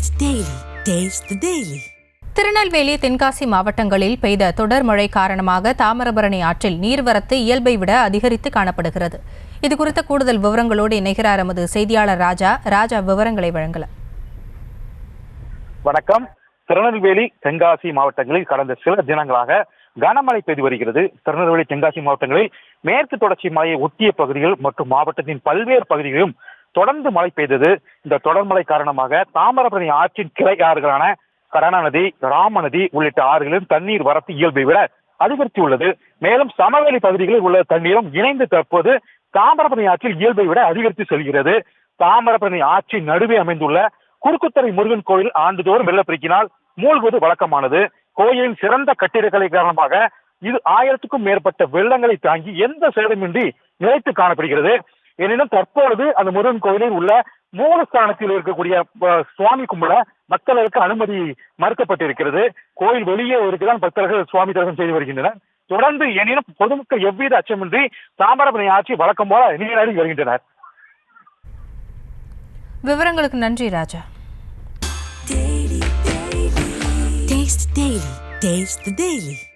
Taste Daily. Taste the Daily. Tirunelveli Tenkasi மாவட்டங்களில் பெய்த தொடர் மழை காரணமாக தாமிரபரணி ஆற்றில் நீர்வரத்து இயல்பை விட அதிகரித்து காணப்படுகிறது. இதுகுறித்த கூடுதல் விவரங்களோடு இணைகிறார் எமது செய்தியாளர் ராஜா. விவரங்களை வழங்கலாம். வணக்கம். திருநெல்வேலி தென்காசி மாவட்டங்களில் கடந்த சில தினங்களாக கனமழை பெய்து வருகிறது. திருநெல்வேலி தென்காசி மாவட்டங்களில் மேற்கு தொடர்ச்சி மலையை ஒட்டிய பகுதிகள் மற்றும் மாவட்டத்தின் பல்வேறு பகுதிகளிலும் தொடர்ந்து மழை பெய்தது. இந்த தொடர் மழை காரணமாக தாமிரபரணி ஆற்றின் கிளை ஆறுகளான கருணாநதி, ராமநதி உள்ளிட்ட ஆறுகளிலும் தண்ணீர் வரத்து இயல்பை விட அதிகரித்துள்ளது. மேலும் சமவெளி பகுதிகளில் உள்ள தண்ணீரும் இணைந்து தற்போது தாமிரபரணி ஆற்றில் இயல்பை விட அதிகரித்து செல்கிறது. தாமிரபரணி ஆற்றின் நடுவே அமைந்துள்ள குறுக்குத்தறை முருகன் கோயில் ஆண்டுதோறும் வெள்ளப்பெருக்கினால் மூழ்குவது வழக்கமானது. கோயிலின் சிறந்த கட்டிடக்கலை காரணமாக இது 1000க்கும் மேற்பட்ட வெள்ளங்களை தாங்கி எந்த சேதமின்றி நிலைத்து காணப்படுகிறது. எனினும் தற்பொழுது அந்த முருகன் கோயிலில் உள்ள மூலஸ்தானத்தில் இருக்கக்கூடிய சுவாமி கும்பிட பக்தர்களுக்கு அனுமதி மறுக்கப்பட்டிருக்கிறது. கோயில் வெளியே இருக்குதான் பக்தர்கள் சுவாமி தரிசனம் செய்து வருகின்றனர். தொடர்ந்து எனினும் பொதுமக்கள் எவ்வித அச்சமின்றி தாமிரபரணி ஆட்சி வழக்கம் போல நீராடி வருகின்றனர். விவரங்களுக்கு நன்றி ராஜா. Taste the Daily.